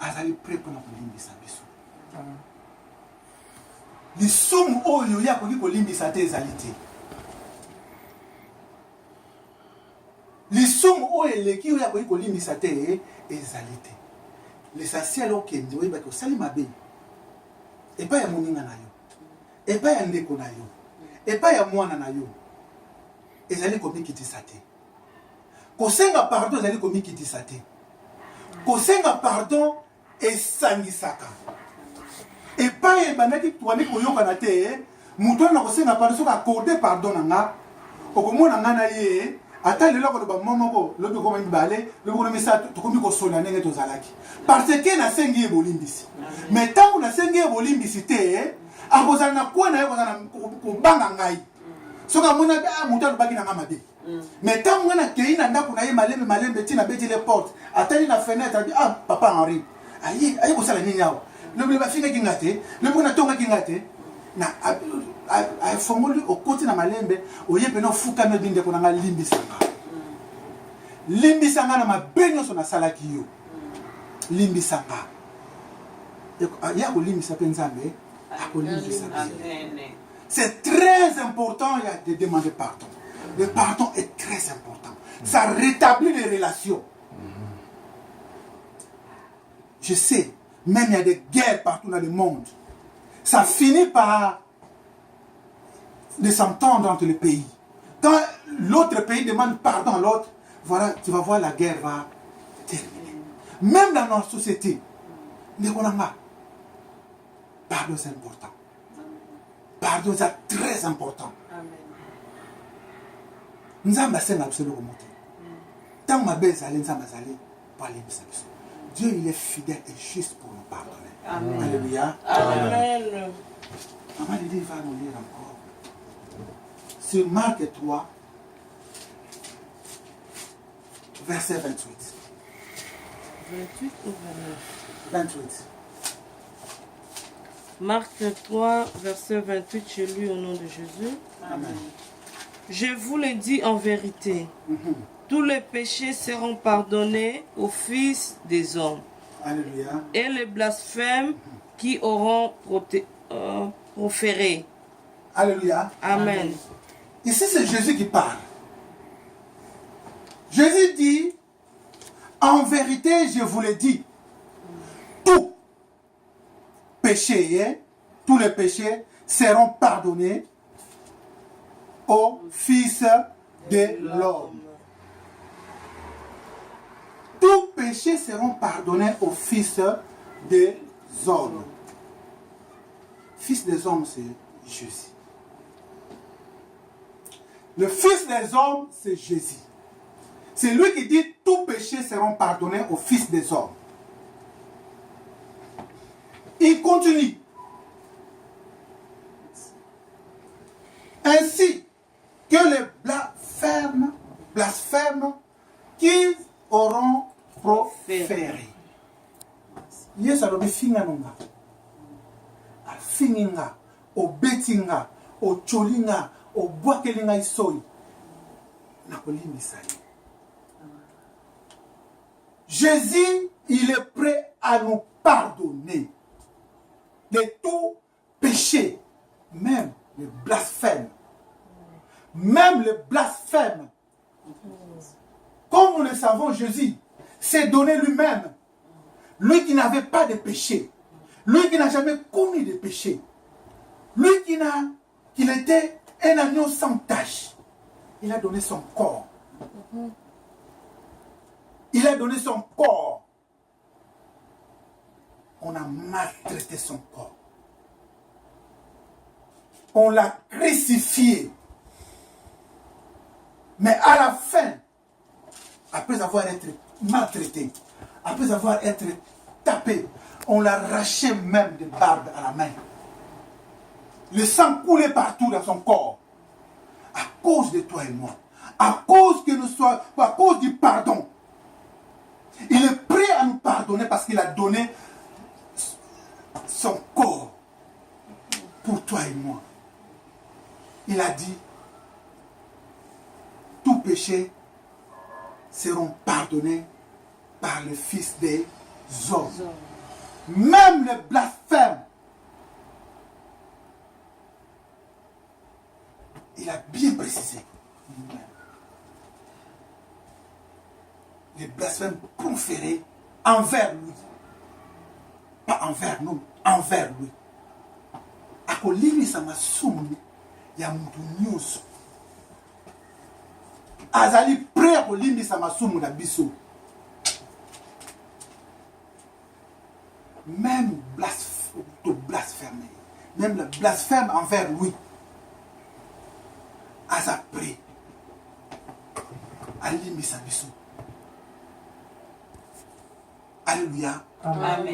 azali prêt pour nous limbisa biso. Lisumu oyo yakoki kolimbisa te ezali te. Lisumu oyo eleki oyo yakoki kolimbisa te ezali te. L'essentiel okende oyebaki osali mabe epai ya moninga na yo, epai ya ndeko na yo, epai ya mwana na yo, ezali komikitisa te. Kosenga pardon ezali komikitisa te. Kosenga pardon esangisaka. Epai ebandaki twani koyokana te, mutu na kosenga pardon soki accorde pardon na nga, okomona nga na ye ata lelo koloba momoko lobi koma mibale lobi kona misa tokomi kosola ndenge tozalaki parce que nasengi ye bolimbisi. Mais ntango nasengi ye bolimbisi te akozala na kwa na ye kozala kobanga ngai soki amona mutu alobaki na nga mabe. Mais ntango nga nakei na ndako na ye malembe ntina abeti le porte atali na fenêtre abi papa Henri aye kosala nini awa lobi bafingaki nga te lobi natongaki nga te na afongoli okoti na malembe oye pena ofukami ebi ndeko na nga limbisanga. Limbisanga na mabe nyonso nasalaki yo. Limbisanga. Ya kolimbisa mpe Nzambe akolimbisa biso. C'est très important de demander pardon. Le pardon est très important. Ça rétablit les relations. Je sais, même il y a des guerres partout dans le monde. Ça finit par de s'entendre entre les pays. Quand l'autre pays demande pardon à l'autre, voilà, tu vas voir la guerre va terminer. Même dans notre société, pardon c'est important. Pardon c'est très important. Dieu il est fidèle et juste pour nous pardonner. Amen. Alléluia. Amen. Maman Lydie va nous lire encore. Sur Marc 3, verset 28. 28 ou 29? 28. Marc 3, verset 28, je lis au nom de Jésus. Amen. Je vous le dis en vérité, tous les péchés seront pardonnés aux fils des hommes. Alléluia. Et les blasphèmes qui auront proféré. Alléluia. Amen. Ici, c'est Jésus qui parle. Jésus dit, en vérité, je vous le dis, tout péché, tous les péchés seront pardonnés au Fils de l'homme. Tous péchés seront pardonnés au Fils des hommes. Fils des hommes, c'est Jésus. Le Fils des hommes, c'est Jésus. C'est lui qui dit tous péchés seront pardonnés au Fils des hommes. Il continue. Ainsi que les blasphèmes qu'ils auront proféré. Yesu alobi finga nunga. Afinginga, obetinga, ocholinga, obwakelinga isoi. Nakolimbisa ye. Jésus, il est prêt à nous pardonner de tout péché, même le blasphème. Même le blasphème. Comme nous le savons, Jésus s'est donné lui-même. Lui qui n'avait pas de péché. Lui qui n'a jamais commis de péché. Lui qui était un agneau sans tache. Il a donné son corps. Il a donné son corps. On a maltraité son corps. On l'a crucifié. Mais à la fin, après avoir été maltraité, après avoir été tapé, on l'a arraché même des barbes à la main. Le sang coulait partout dans son corps. À cause de toi et moi. À cause du pardon. Il est prêt à nous pardonner parce qu'il a donné son corps pour toi et moi. Il a dit, tous péchés seront pardonnés par le Fils des hommes. Même le blasphème. Il a bien précisé. Les blasphèmes proférés envers lui. Pas envers nous, envers lui. Akolimisa masumu ya mutu nyonso. Azali prêt akolimisa masumu na biso. Même blasphémer, même le blasphème envers lui. Aza prêt. Alimisa biso. Alléluia. Amen.